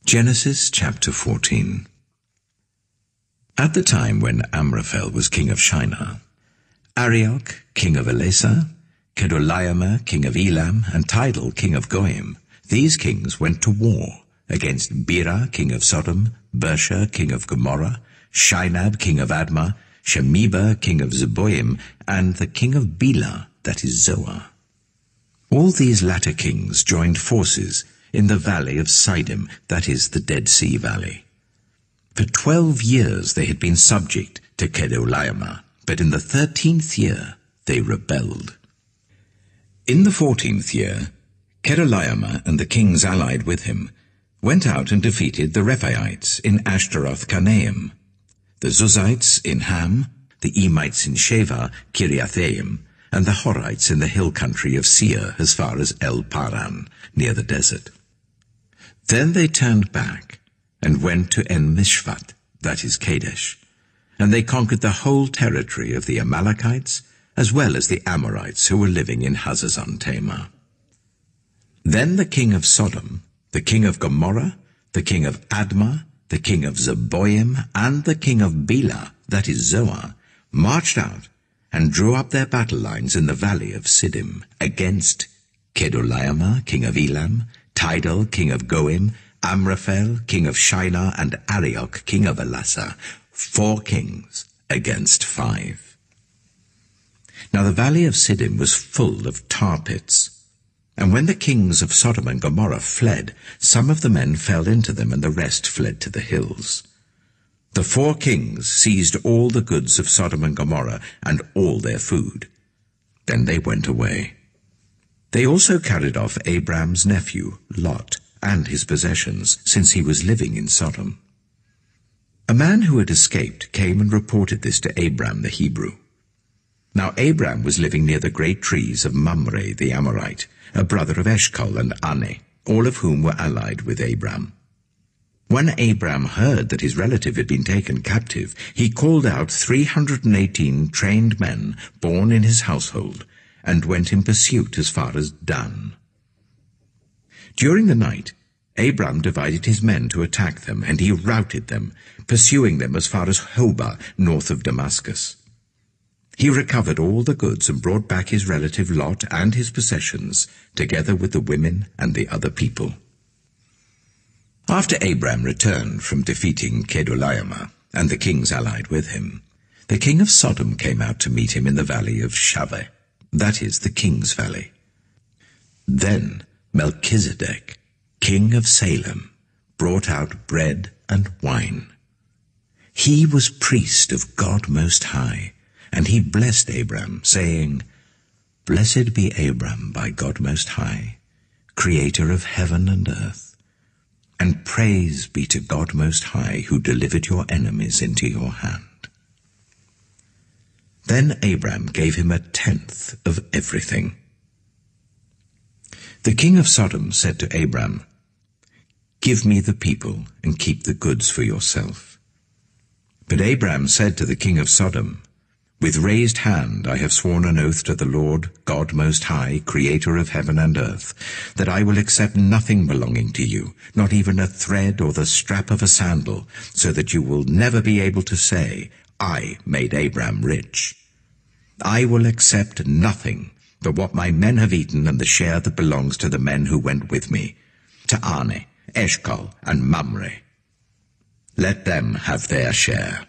Genesis chapter 14. At the time when Amraphel was king of Shinar, Arioch, king of Ellasar, Kedorlaomer, king of Elam and Tidal, king of Goyim, these kings went to war against Bera, king of Sodom, Birsha, king of Gomorrah, Shinab, king of Admah, Shemeber, king of Zeboyim, and the king of Bela, that is Zoar. All these latter kings joined forces in the Valley of Siddim, that is the Dead Sea Valley. For 12 years they had been subject to Kedorlaomer, but in the 13th year they rebelled. In the 14th year, Kedorlaomer and the kings allied with him went out and defeated the Rephaites in Ashteroth Karnaim, the Zuzites in Ham, the Emites in Shaveh Kiriathaim, and the Horites in the hill country of Seir as far as El Paran, near the desert. Then they turned back and went to En Mishpat, that is Kadesh, and they conquered the whole territory of the Amalekites as well as the Amorites who were living in Hazezon Tamar. Then the king of Sodom, the king of Gomorrah, the king of Admah, the king of Zeboyim, and the king of Bela, that is Zoar, marched out and drew up their battle lines in the Valley of Siddim against Kedorlaomer, king of Elam, Tidal, king of Goyim, Amraphel, king of Shinar, and Arioch, king of Ellasar, 4 kings against 5. Now the Valley of Siddim was full of tar pits, and when the kings of Sodom and Gomorrah fled, some of the men fell into them, and the rest fled to the hills. The 4 kings seized all the goods of Sodom and Gomorrah and all their food. Then they went away. They also carried off Abram's nephew, Lot, and his possessions, since he was living in Sodom. A man who had escaped came and reported this to Abram the Hebrew. Now Abram was living near the great trees of Mamre the Amorite, a brother of Eshcol and Ane, all of whom were allied with Abram. When Abram heard that his relative had been taken captive, he called out 318 trained men born in his household, and went in pursuit as far as Dan. During the night, Abram divided his men to attack them, and he routed them, pursuing them as far as Hobah, north of Damascus. He recovered all the goods and brought back his relative Lot and his possessions, together with the women and the other people. After Abram returned from defeating Kedorlaomer and the kings allied with him, the king of Sodom came out to meet him in the valley of Shaveh, that is the king's valley. Then Melchizedek, king of Salem, brought out bread and wine. He was priest of God Most High, and he blessed Abram, saying, "Blessed be Abram by God Most High, creator of heaven and earth, and praise be to God Most High, who delivered your enemies into your hand." Then Abram gave him 1/10 of everything. The king of Sodom said to Abram, "Give me the people and keep the goods for yourself." But Abram said to the king of Sodom, "With raised hand I have sworn an oath to the Lord, God Most High, creator of heaven and earth, that I will accept nothing belonging to you, not even a thread or the strap of a sandal, so that you will never be able to say, 'I made Abram rich.' I will accept nothing but what my men have eaten and the share that belongs to the men who went with me, to Ane, Eshcol, and Mamre. Let them have their share."